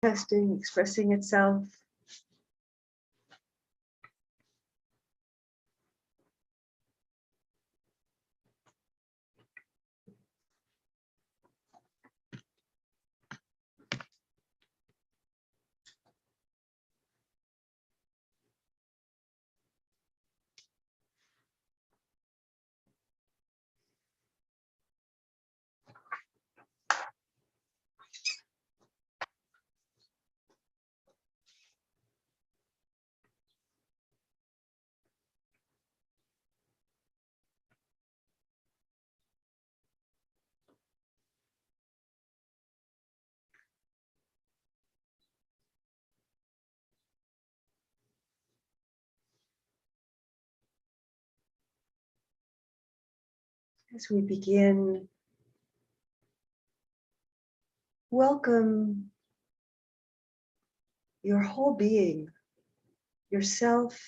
manifesting, expressing itself. As we begin, welcome your whole being, yourself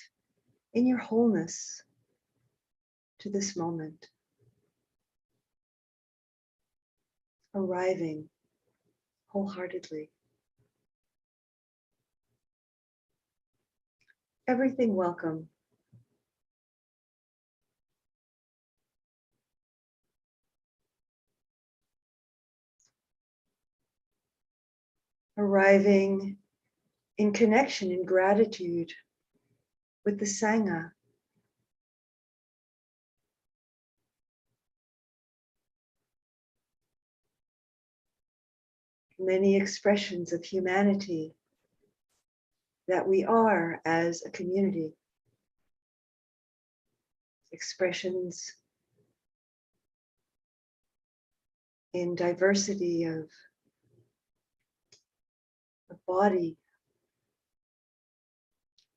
in your wholeness to this moment, arriving wholeheartedly. Everything welcome. Arriving in connection, in gratitude with the Sangha. Many expressions of humanity that we are as a community. Expressions in diversity of body,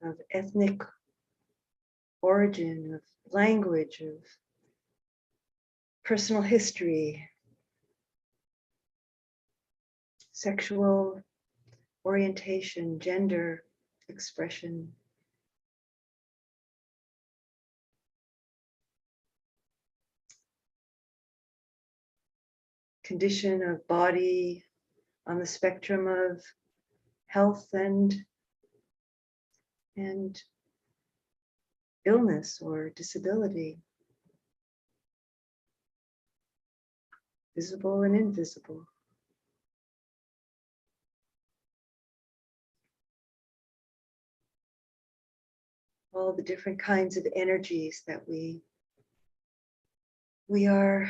of ethnic origin, of language, of personal history, sexual orientation, gender expression. Condition of body on the spectrum of health and illness or disability, visible and invisible. All the different kinds of energies that we are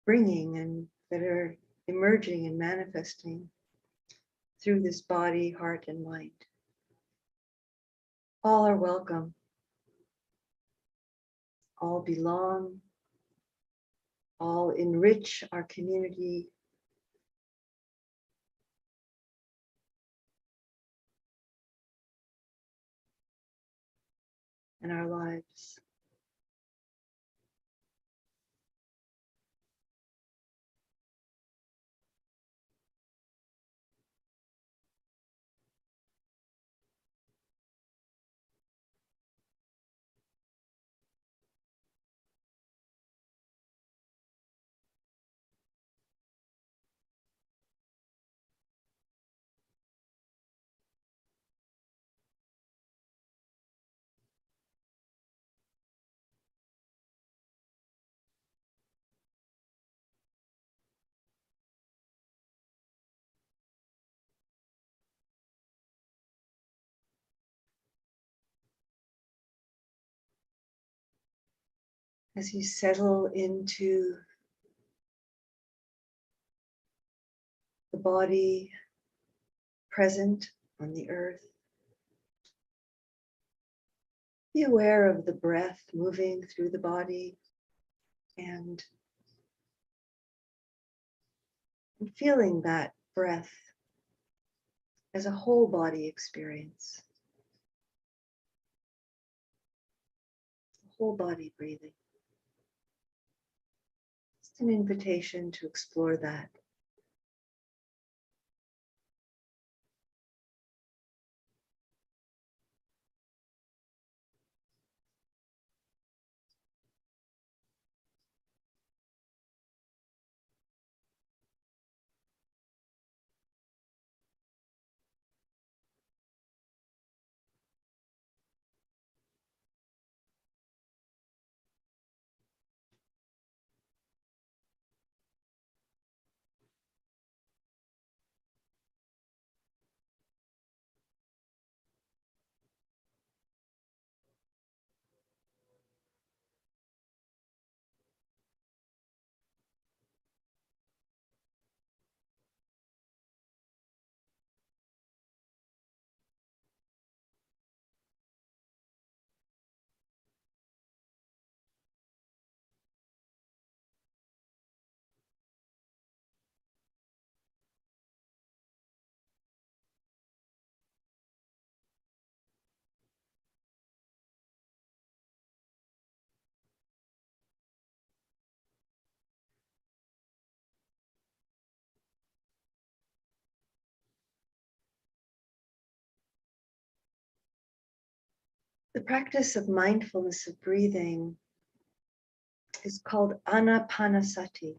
bringing and that are emerging and manifesting through this body, heart, and mind. All are welcome. All belong. All enrich our community. And our lives. As you settle into the body present on the earth, be aware of the breath moving through the body and feeling that breath as a whole body experience. Whole body breathing. It's an invitation to explore that. The practice of mindfulness of breathing is called Anapanasati,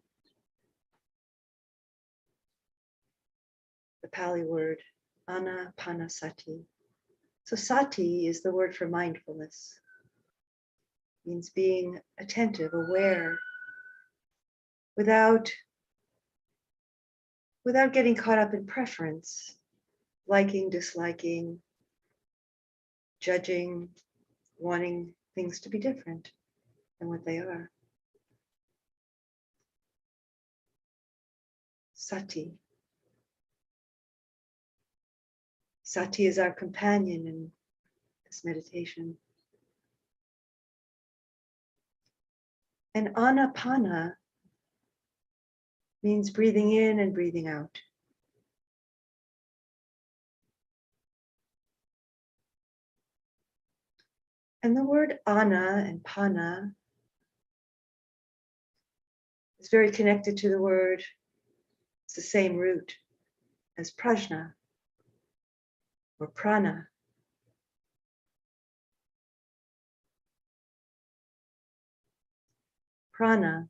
the Pali word, Anapanasati. So sati is the word for mindfulness. It means being attentive, aware, without getting caught up in preference, liking, disliking, judging, wanting things to be different than what they are. Sati. Sati is our companion in this meditation. And anapana means breathing in and breathing out. And the word ana and pana is very connected to the word, it's the same root as prajna or prana. Prana,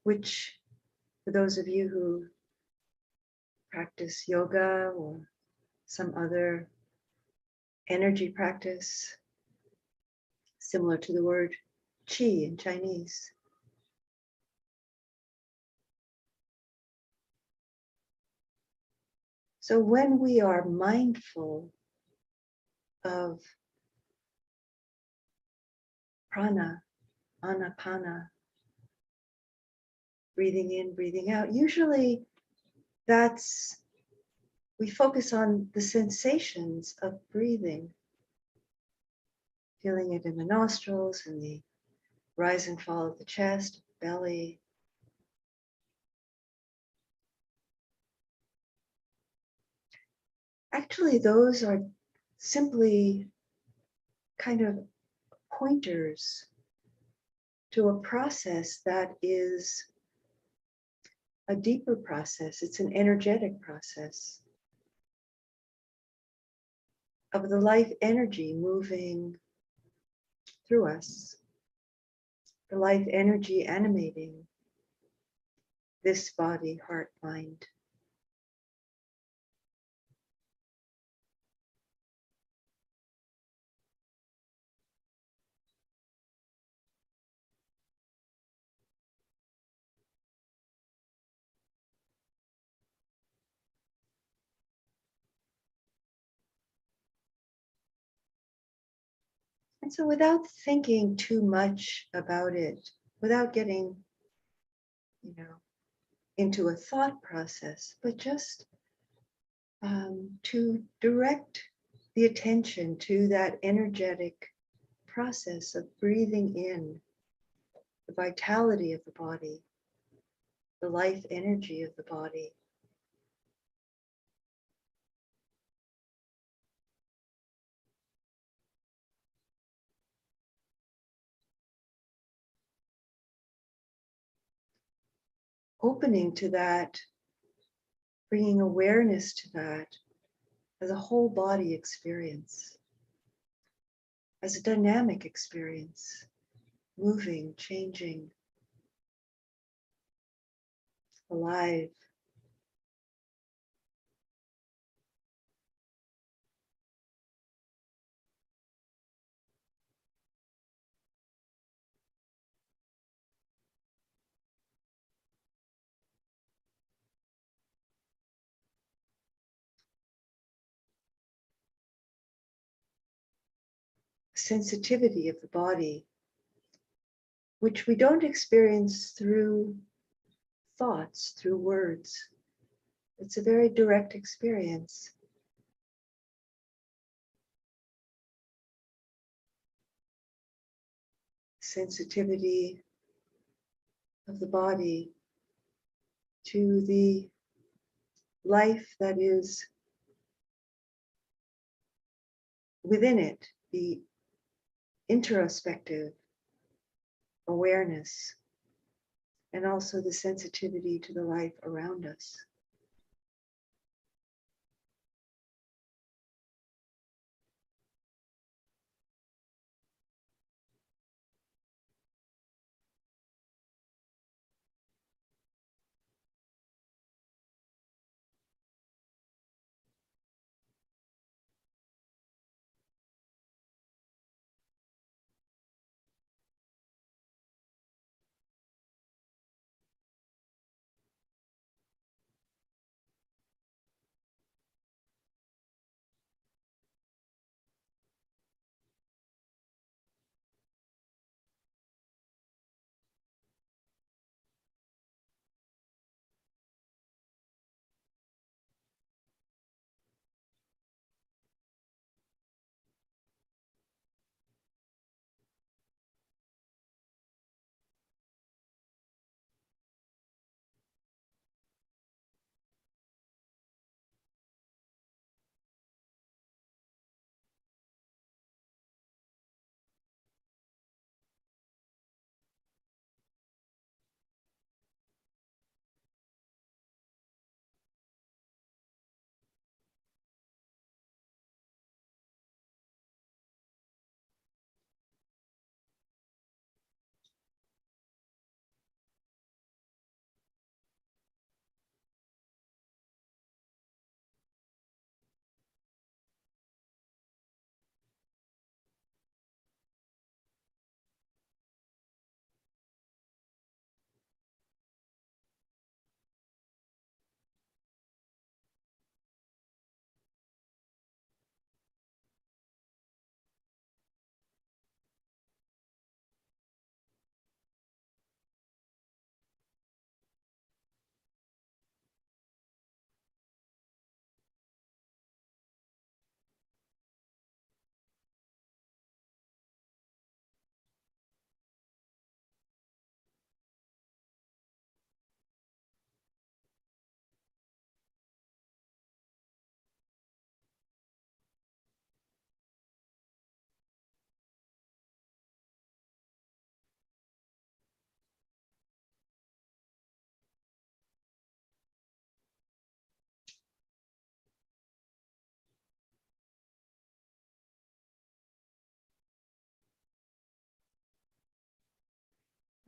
which for those of you who practice yoga or some other energy practice, similar to the word qi in Chinese. So when we are mindful of prana, anapana, breathing in, breathing out, usually we focus on the sensations of breathing, feeling it in the nostrils and the rise and fall of the chest, belly. Actually, those are simply kind of pointers to a process that is a deeper process. It's an energetic process of the life energy moving through us, the life energy animating this body, heart, mind. And so without thinking too much about it, without getting, into a thought process, but just to direct the attention to that energetic process of breathing in the vitality of the body, the life energy of the body. Opening to that, bringing awareness to that as a whole body experience, as a dynamic experience, moving, changing, alive. Sensitivity of the body, which we don't experience through thoughts, through words. It's a very direct experience. Sensitivity of the body to the life that is within it, the introspective awareness, and also the sensitivity to the life around us.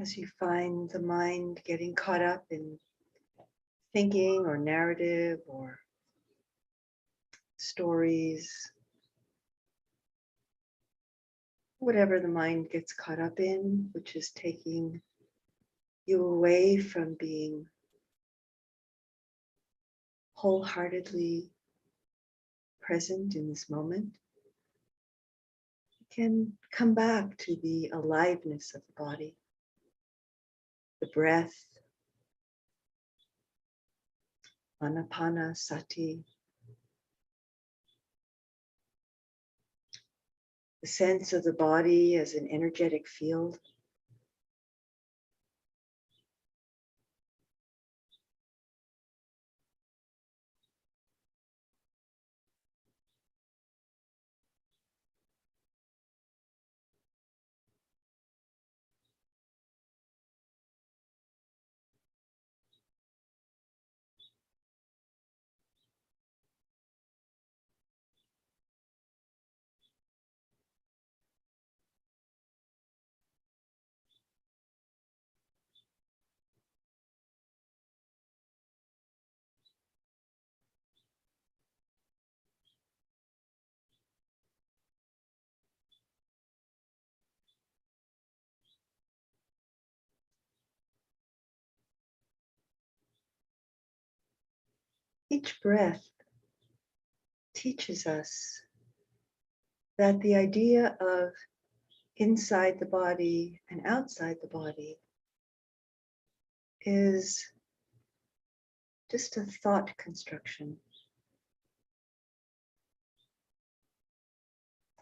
As you find the mind getting caught up in thinking or narrative or stories, whatever the mind gets caught up in, which is taking you away from being wholeheartedly present in this moment, you can come back to the aliveness of the body, the breath, Anapanasati, the sense of the body as an energetic field. Each breath teaches us that the idea of inside the body and outside the body is just a thought construction.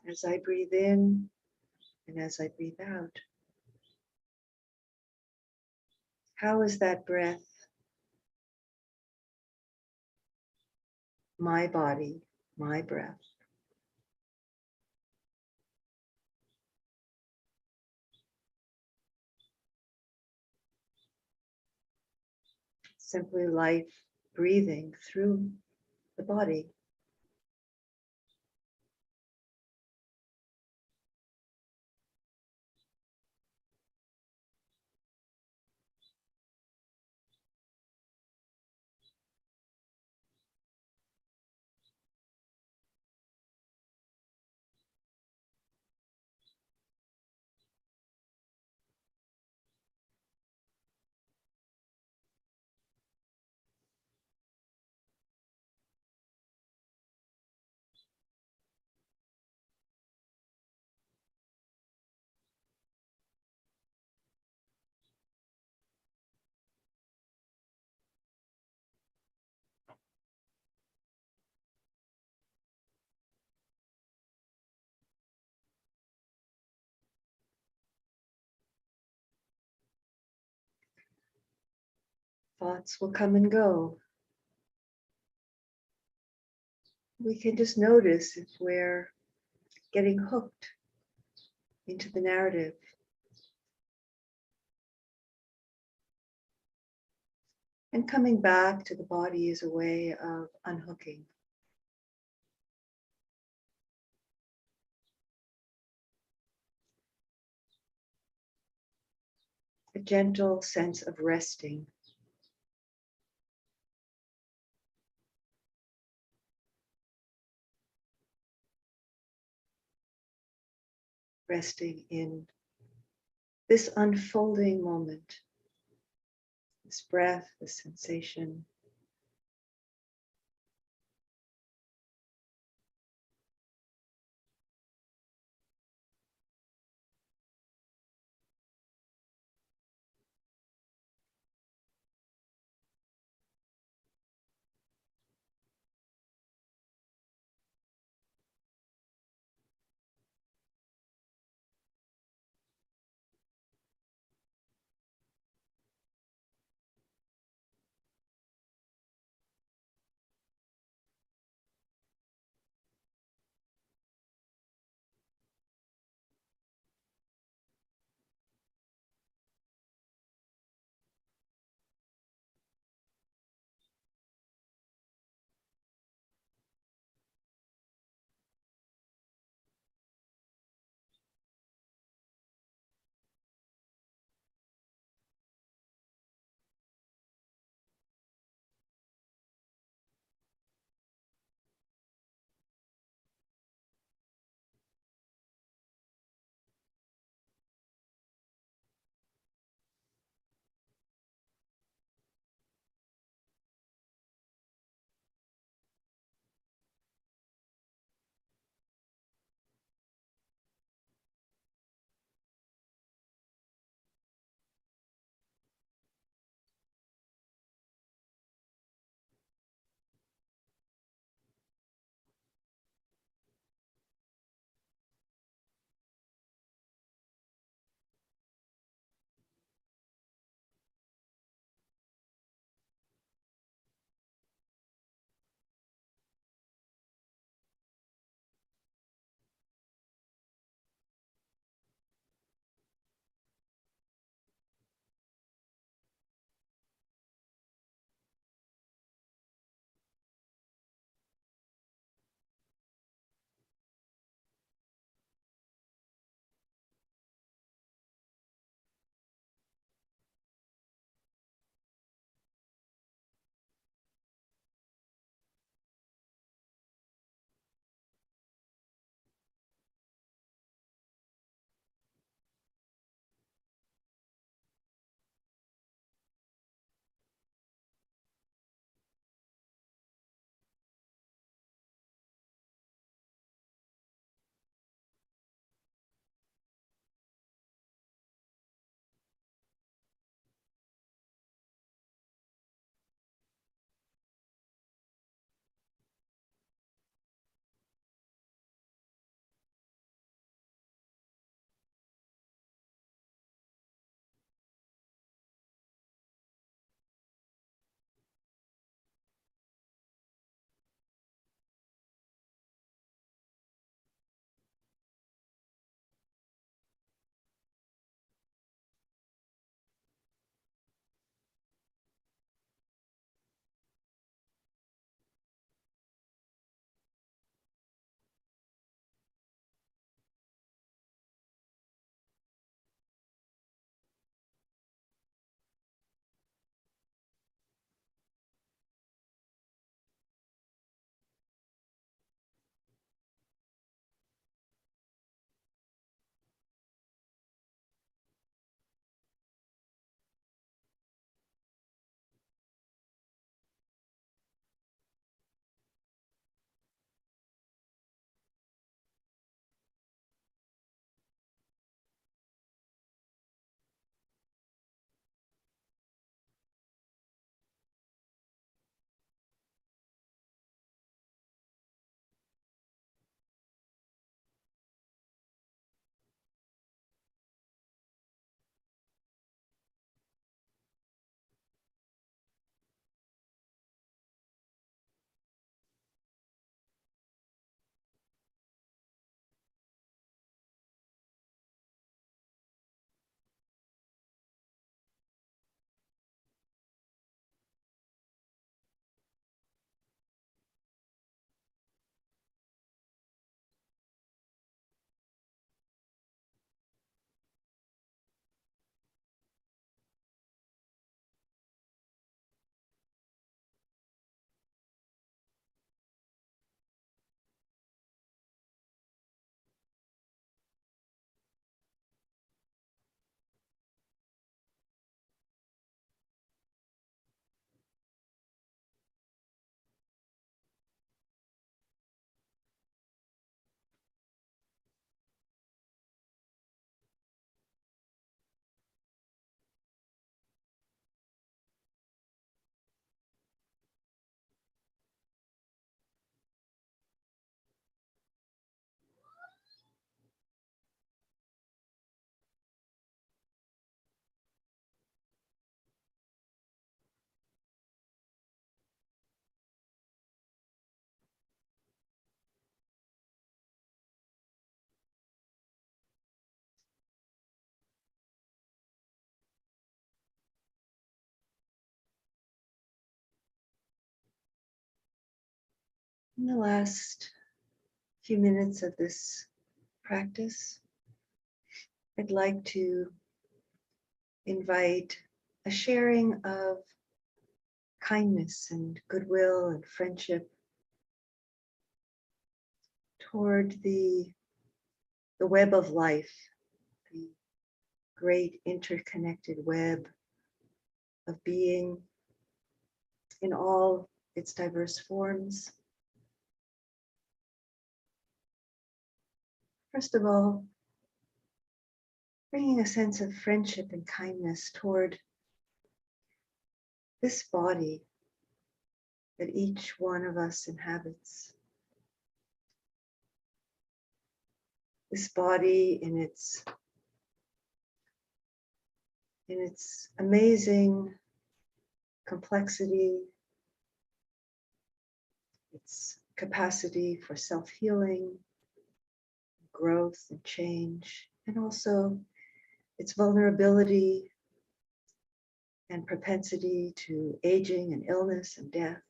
As I breathe in and as I breathe out, how is that breath my body, my breath? Simply life breathing through the body. Thoughts will come and go. We can just notice if we're getting hooked into the narrative. And coming back to the body is a way of unhooking. A gentle sense of resting. Resting in this unfolding moment, this breath, this sensation. In the last few minutes of this practice, I'd like to invite a sharing of kindness and goodwill and friendship toward the web of life, the great interconnected web of being in all its diverse forms. First of all, bringing a sense of friendship and kindness toward this body that each one of us inhabits. This body in its amazing complexity, its capacity for self-healing, growth and change, and also its vulnerability and propensity to aging and illness and death.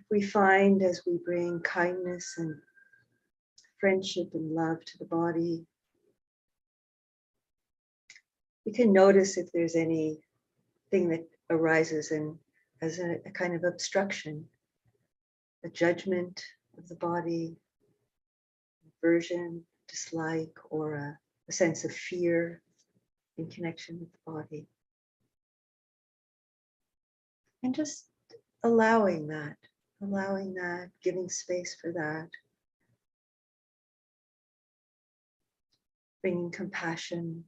If we find, as we bring kindness and friendship and love to the body, we can notice if there's anything that arises as a kind of obstruction, a judgment of the body, aversion, dislike, or a sense of fear in connection with the body. And just allowing that, giving space for that, bringing compassion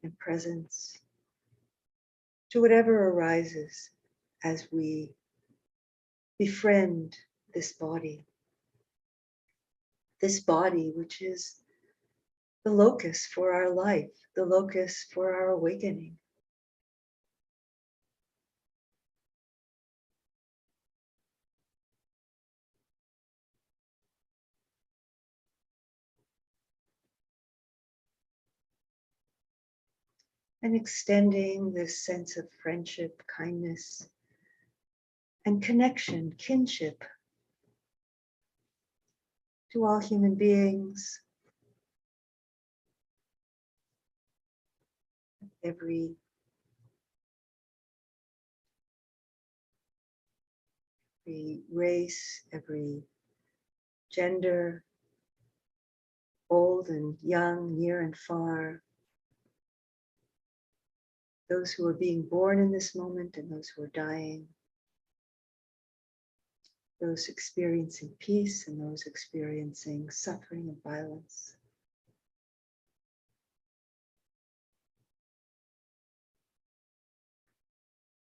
and presence to whatever arises as we befriend this body which is the locus for our life, the locus for our awakening. And extending this sense of friendship, kindness, and connection, kinship to all human beings, every race, every gender, old and young, near and far, those who are being born in this moment and those who are dying, those experiencing peace and those experiencing suffering and violence.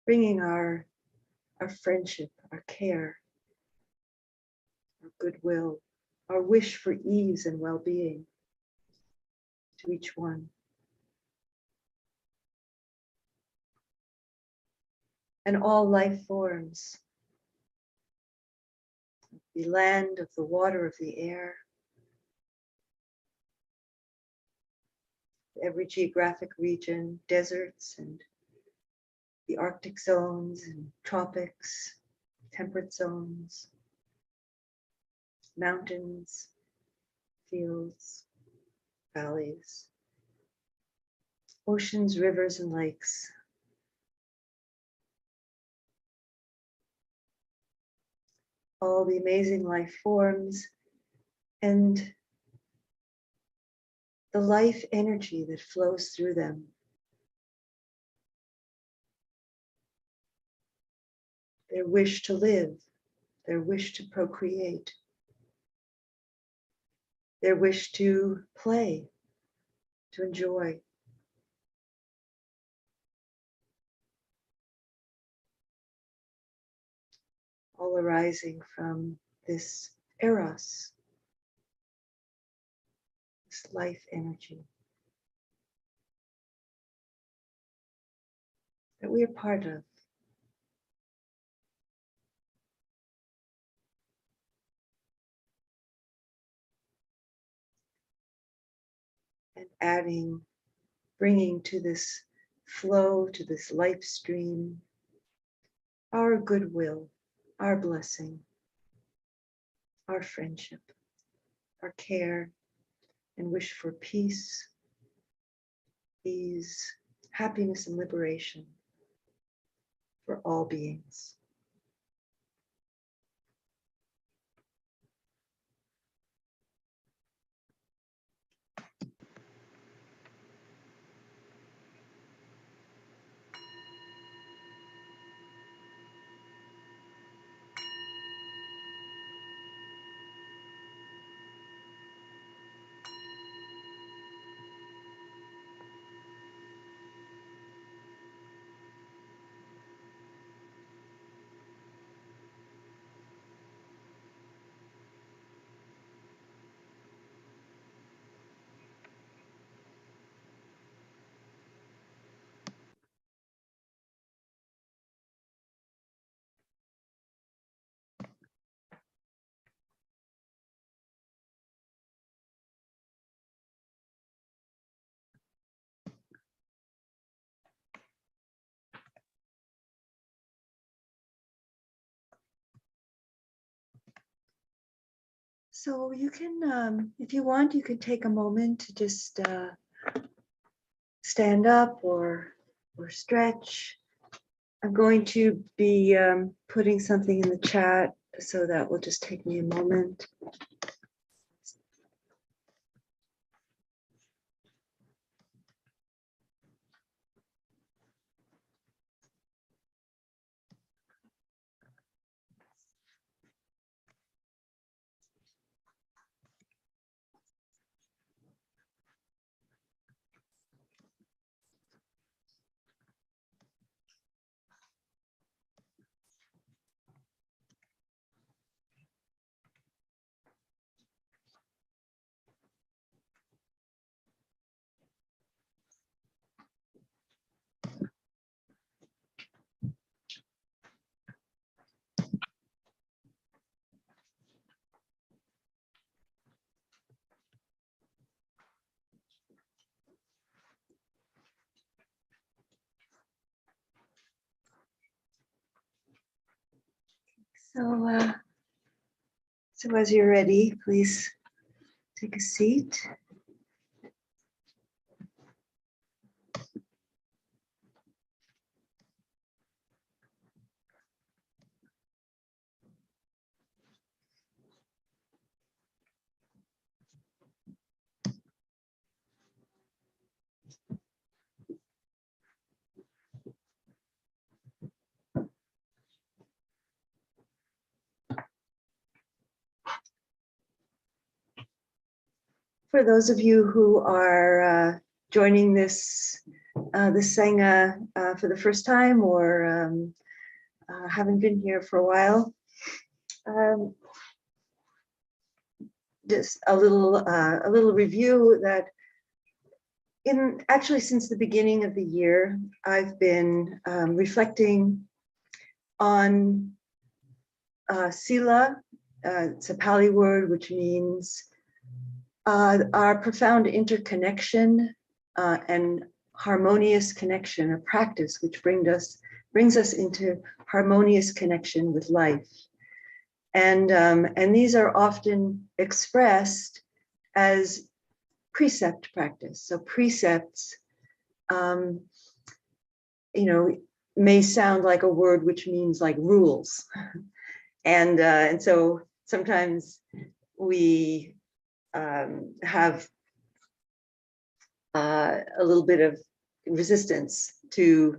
Bringing our friendship, our care, our goodwill, our wish for ease and well-being to each one. And all life forms, the land, of the water, of the air, every geographic region, deserts and the Arctic zones and tropics, temperate zones, mountains, fields, valleys, oceans, rivers, and lakes. All the amazing life forms and the life energy that flows through them. Their wish to live, their wish to procreate, their wish to play, to enjoy. All arising from this eros, this life energy that we are part of. and adding, bringing to this flow, to this life stream, our goodwill, our blessing, our friendship, our care and wish for peace, ease, happiness, and liberation for all beings. So you can, if you want, you can take a moment to just stand up or stretch. I'm going to be putting something in the chat, so that will just take me a moment. So as you're ready, please take a seat. For those of you who are joining this Sangha for the first time, or haven't been here for a while, just a little review that actually since the beginning of the year, I've been reflecting on sila. It's a Pali word which means our profound interconnection and harmonious connection, a practice which brings us into harmonious connection with life. And these are often expressed as precept practice. So precepts, may sound like a word which means like rules. And so sometimes we have a little bit of resistance to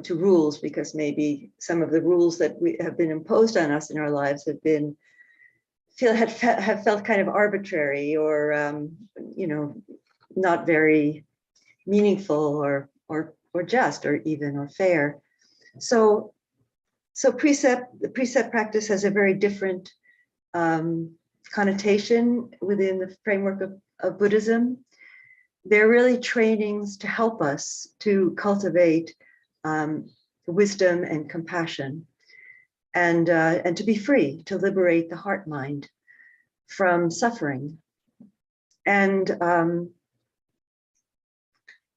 rules, because maybe some of the rules that have been imposed on us in our lives have felt kind of arbitrary, or not very meaningful, or just, or even, or fair. So the precept practice has a very different connotation within the framework of Buddhism. They're really trainings to help us to cultivate wisdom and compassion, and to be free, to liberate the heart mind from suffering. And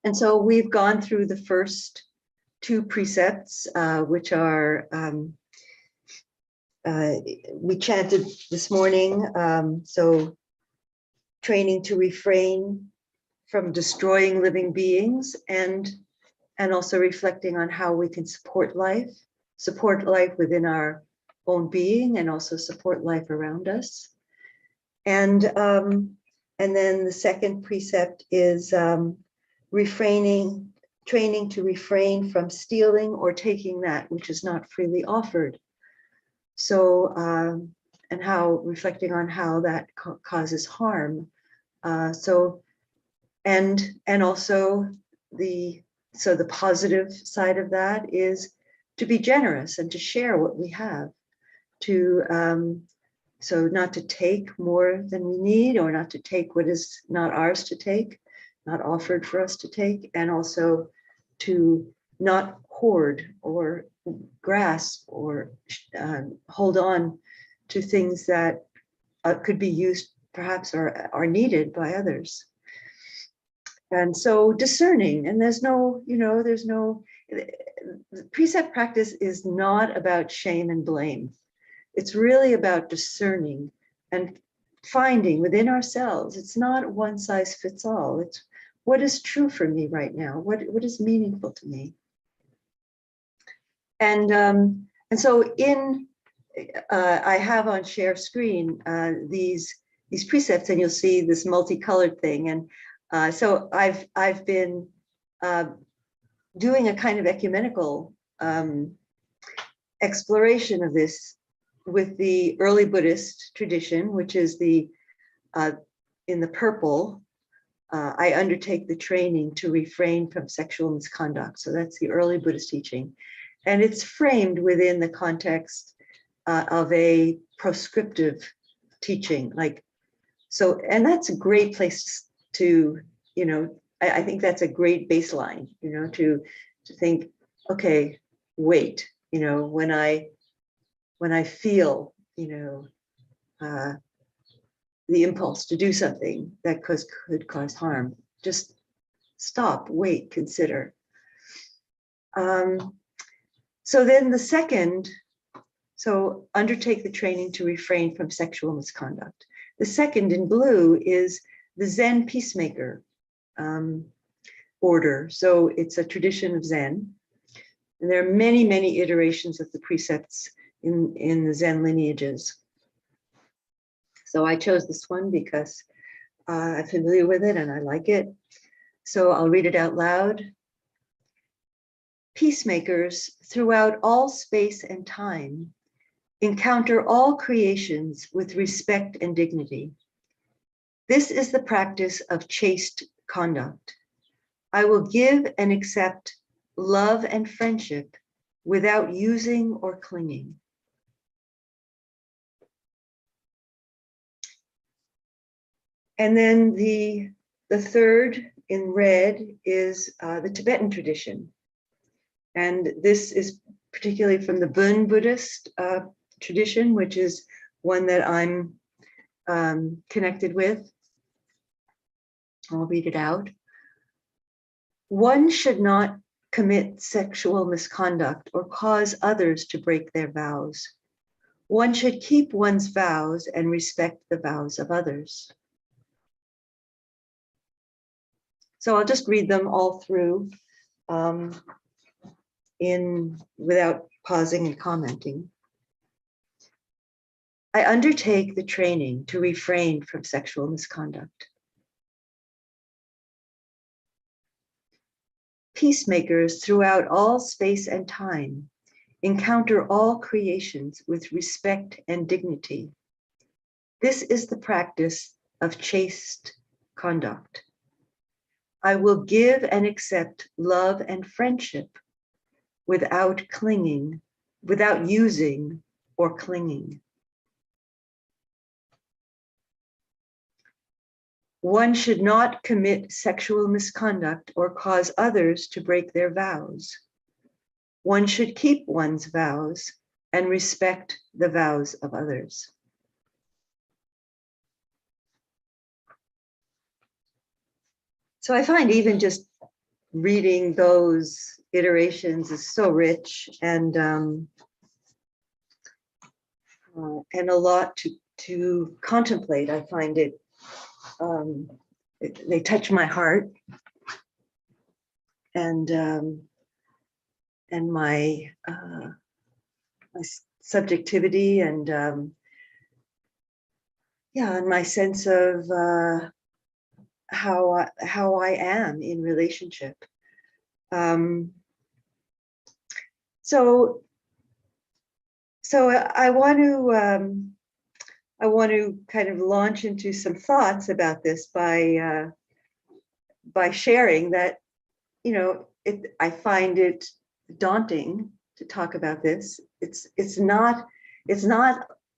And so we've gone through the first two precepts, which are, we chanted this morning, so training to refrain from destroying living beings, and also reflecting on how we can support life within our own being, and also support life around us. And then the second precept is training to refrain from stealing or taking that which is not freely offered. So, and how reflecting on how that causes harm. So, and also the positive side of that is to be generous and to share what we have, to so not to take more than we need, or not to take what is not ours to take, not offered for us to take, and also to not hoard or grasp or hold on to things that could be used perhaps or are needed by others. And so discerning, and there's no, precept practice is not about shame and blame. It's really about discerning and finding within ourselves. It's not one size fits all. It's what is true for me right now. What is meaningful to me. And so I have on share screen these precepts, and you'll see this multicolored thing. And so I've been doing a kind of ecumenical exploration of this with the early Buddhist tradition, which is in the purple. I undertake the training to refrain from sexual misconduct. So that's the early Buddhist teaching. And it's framed within the context of a proscriptive teaching. And that's a great place to, I think that's a great baseline, to think, okay, wait, when I feel, the impulse to do something that could cause harm, just stop, wait, consider. So then the second, so undertake the training to refrain from sexual misconduct. The second in blue is the Zen Peacemaker Order. So it's a tradition of Zen. And there are many, many iterations of the precepts in the Zen lineages. So I chose this one because I'm familiar with it and I like it. So I'll read it out loud. Peacemakers throughout all space and time encounter all creations with respect and dignity. This is the practice of chaste conduct. I will give and accept love and friendship without using or clinging. And then the third in red is the Tibetan tradition. And this is particularly from the Bön Buddhist tradition, which is one that I'm connected with. I'll read it out. One should not commit sexual misconduct or cause others to break their vows. One should keep one's vows and respect the vows of others. So I'll just read them all through without pausing and commenting. I undertake the training to refrain from sexual misconduct. Peacemakers throughout all space and time encounter all creations with respect and dignity. This is the practice of chaste conduct. I will give and accept love and friendship without clinging, without using or clinging. One should not commit sexual misconduct or cause others to break their vows. One should keep one's vows and respect the vows of others. So I find even just reading those iterations is so rich and a lot to contemplate. I find it, they touch my heart and my my subjectivity and and my sense of how I am in relationship. So I want to kind of launch into some thoughts about this by sharing that, you know, I find it daunting to talk about this. It's not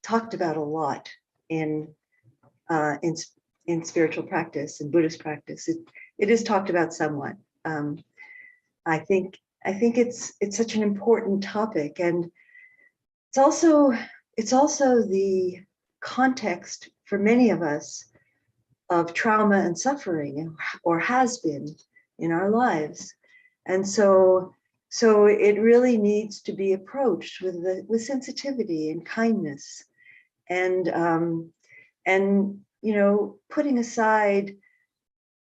talked about a lot in spiritual practice and Buddhist practice. It is talked about somewhat. I think it's such an important topic, and it's also the context for many of us of trauma and suffering, or has been in our lives. And so it really needs to be approached with sensitivity and kindness, and you know, putting aside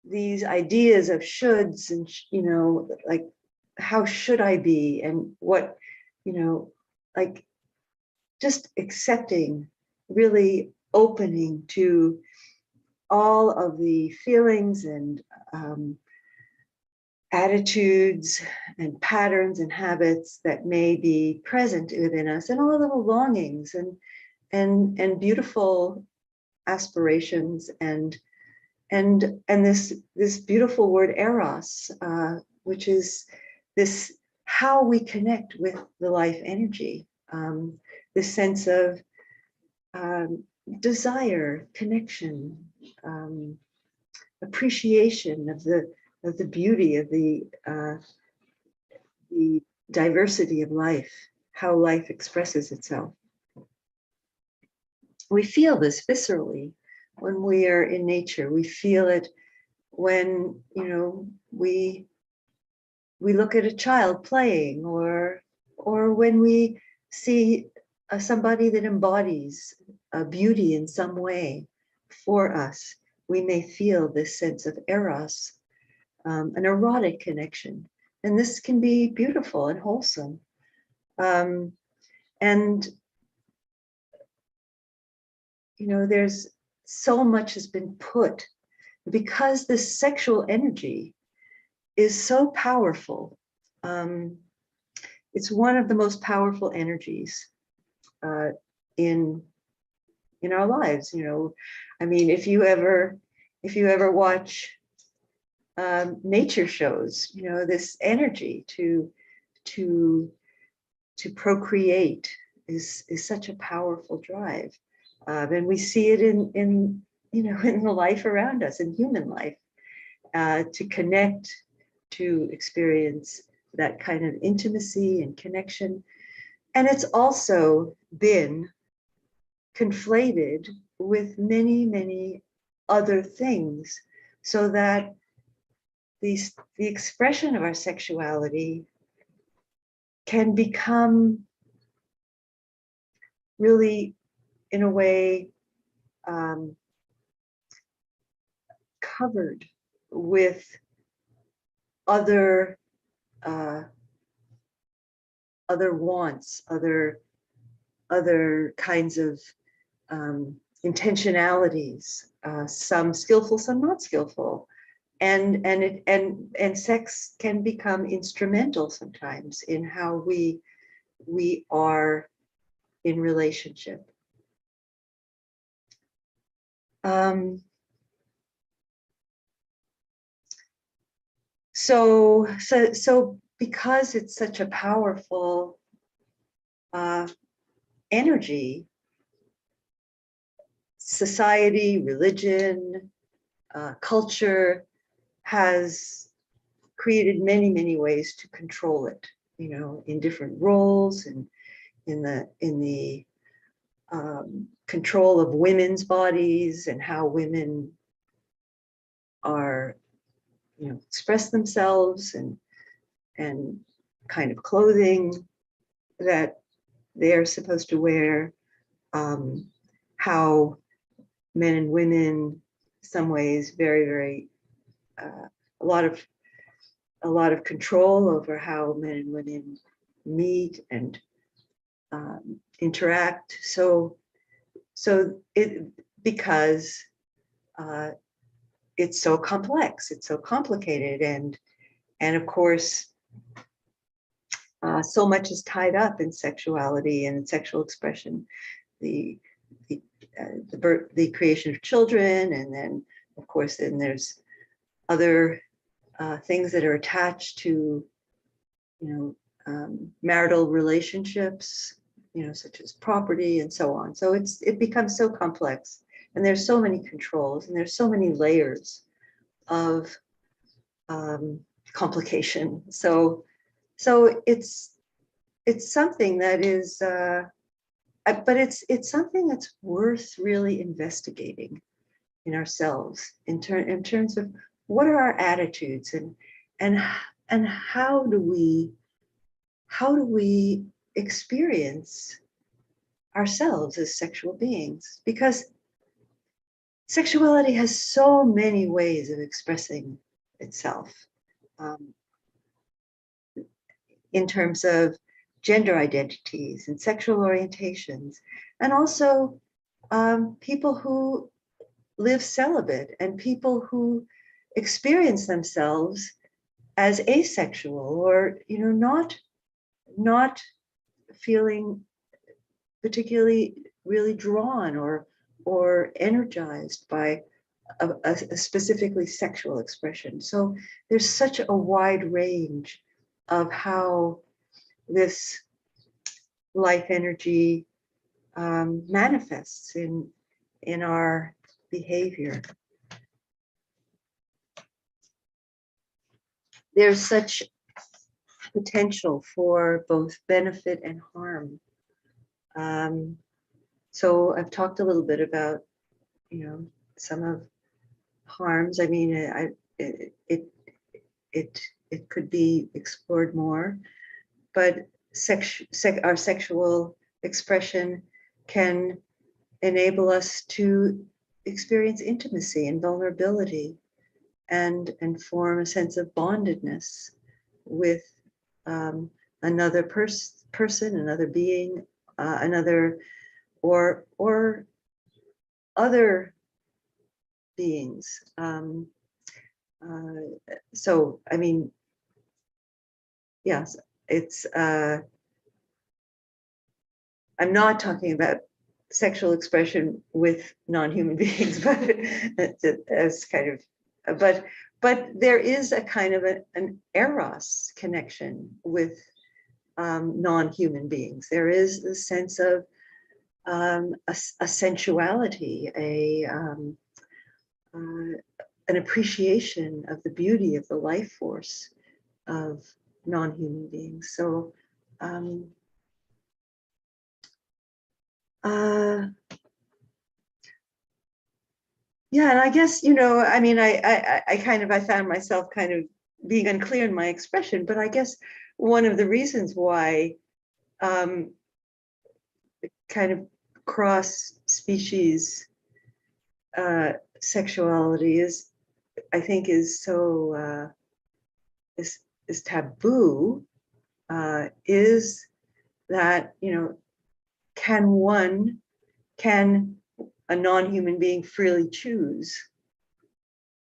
these ideas of shoulds and, you know, like, how should I be, and what, you know, like, just accepting, really opening to all of the feelings and attitudes and patterns and habits that may be present within us, and all the little longings and beautiful aspirations and this beautiful word eros, which is this, how we connect with the life energy, this sense of desire, connection, appreciation of the beauty of the diversity of life, how life expresses itself. We feel this viscerally when we are in nature. We feel it when, you know, we look at a child playing, or when we see somebody that embodies beauty in some way for us. We may feel this sense of eros, an erotic connection, and this can be beautiful and wholesome. And you know, there's so much has been put, because this sexual energy is so powerful. It's one of the most powerful energies in our lives. You know, I mean, if you ever watch nature shows, you know, this energy to procreate is such a powerful drive. And we see it in you know, in the life around us, in human life, to connect, to experience that kind of intimacy and connection. And it's also been conflated with many other things, so that the expression of our sexuality can become really, in a way, covered with other wants, other kinds of intentionalities, some skillful, some not skillful, and sex can become instrumental sometimes in how we are in relationship. So because it's such a powerful energy, society, religion, culture has created many ways to control it, you know, in different roles, and in the control of women's bodies, and how women are express themselves, and kind of clothing that they're supposed to wear, how men and women, some ways, very, very, a lot of control over how men and women meet and interact. So it, because it's so complex, it's so complicated, and of course, so much is tied up in sexuality and sexual expression, the the creation of children, and then of course then there's other things that are attached to marital relationships, such as property and so on. So it becomes so complex, and there's so many controls, and there's so many layers of complication. So it's something that is, but it's something that's worth really investigating in ourselves in terms of what are our attitudes, and how do we experience ourselves as sexual beings, because sexuality has so many ways of expressing itself, in terms of gender identities and sexual orientations, and also people who live celibate and people who experience themselves as asexual, or not feeling particularly really drawn or energized by a specifically sexual expression. So there's such a wide range of how this life energy manifests in our behavior. There's such potential for both benefit and harm. So I've talked a little bit about, some of harms. I mean, it could be explored more, but our sexual expression can enable us to experience intimacy and vulnerability, and form a sense of bondedness with another person, another being, another or other beings. So I mean, yes, it's I'm not talking about sexual expression with non-human beings, but as kind of, but there is a kind of an eros connection with non-human beings. There is the sense of a sensuality, an appreciation of the beauty of the life force of non-human beings. So yeah, and I guess, I mean, I found myself kind of being unclear in my expression, but I guess one of the reasons why kind of cross-species sexuality is, I think, is so is taboo, is that, can a non-human being freely choose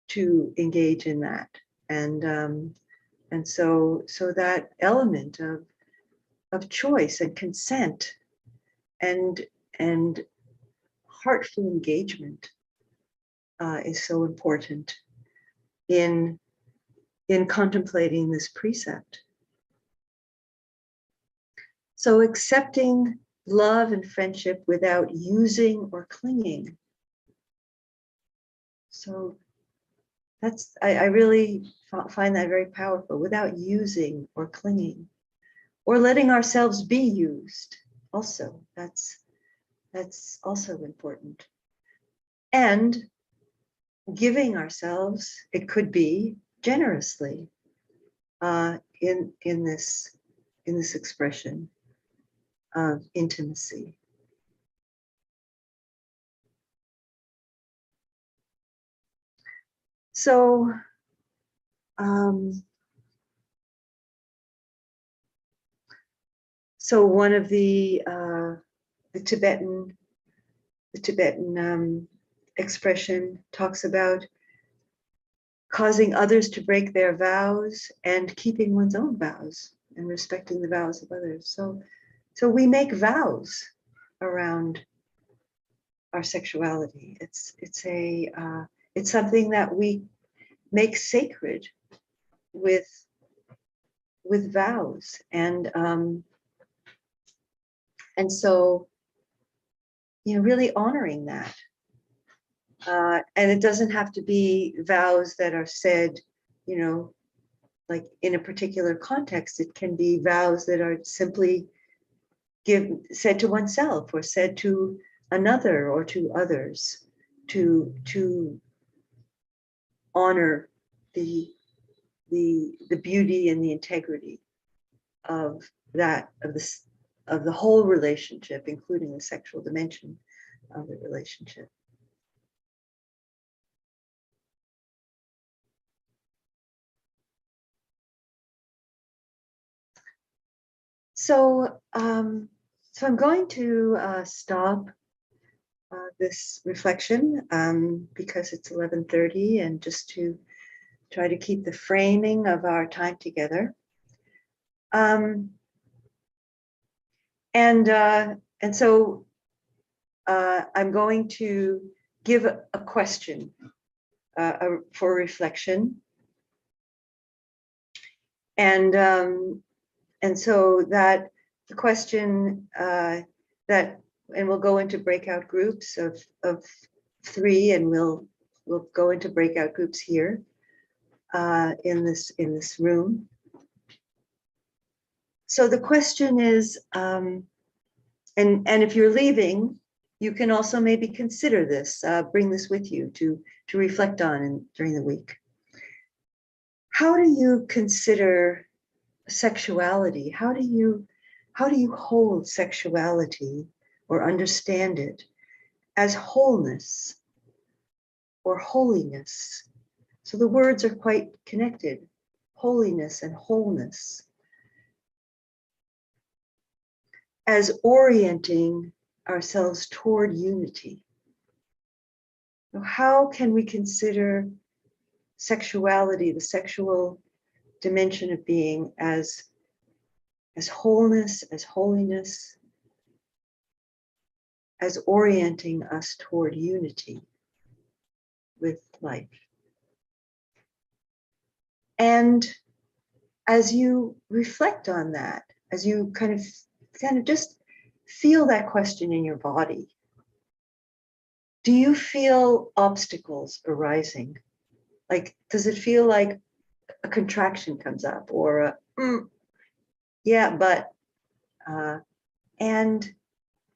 to engage in that, and so that element of choice and consent and heartful engagement is so important in contemplating this precept. So accepting love and friendship without using or clinging. So I really find that very powerful, without using or clinging, or letting ourselves be used. Also, that's also important. And giving ourselves, it could be generously in this expression of intimacy. So so one of the Tibetan expression talks about causing others to break their vows and keeping one's own vows and respecting the vows of others. So we make vows around our sexuality. It's something that we make sacred with vows, and so really honoring that. And it doesn't have to be vows that are said, like in a particular context. It can be vows that are simply said to oneself or said to another or to others to honor the beauty and the integrity of the whole relationship, including the sexual dimension of the relationship. So I'm going to stop this reflection because it's 11:30, and just to try to keep the framing of our time together. And so I'm going to give a question for reflection, and so that the question and we'll go into breakout groups of 3, and we'll go into breakout groups here in this room. So the question is, and if you're leaving, you can also maybe consider this, bring this with you to reflect on during the week. How do you consider sexuality? How do you hold sexuality or understand it as wholeness or holiness? So the words are quite connected, holiness and wholeness, as orienting ourselves toward unity. So how can we consider sexuality, the sexual dimension of being, as wholeness, as holiness, as orienting us toward unity with life? And as you reflect on that, as you kind of just feel that question in your body, do you feel obstacles arising? Like, does it feel like a contraction comes up, or yeah, but, and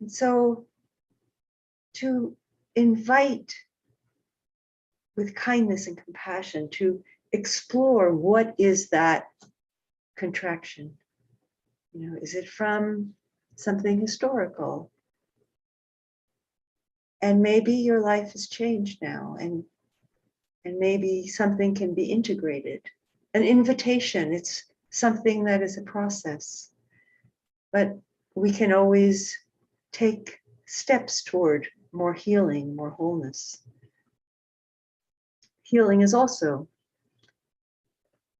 so to invite with kindness and compassion to explore, what is that contraction? Is it from something historical? And maybe your life has changed now, and maybe something can be integrated. An invitation, it's something that is a process, but we can always take steps toward more healing, more wholeness. Healing is also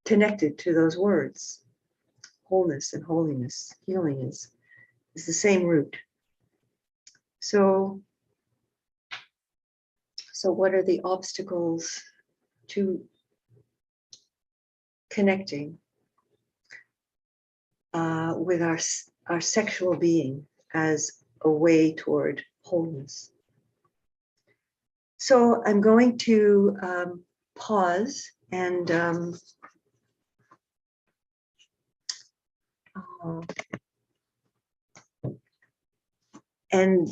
connected to those words, wholeness and holiness. Healing is the same root. So what are the obstacles to connecting with our sexual being as a way toward wholeness? So I'm going to pause and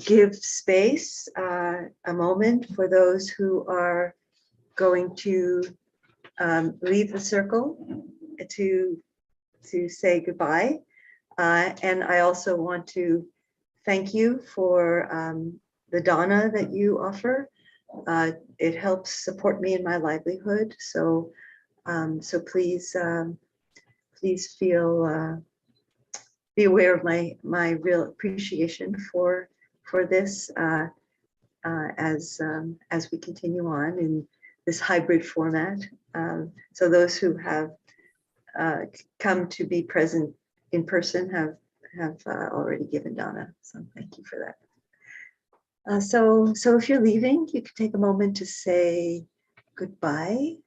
give space, a moment, for those who are going to leave the circle to say goodbye. And I also want to thank you for the dana that you offer. It helps support me in my livelihood. So, so please, please feel be aware of my real appreciation for this as we continue on in this hybrid format. So those who have come to be present in person have already given dana. So thank you for that. So if you're leaving, you can take a moment to say goodbye.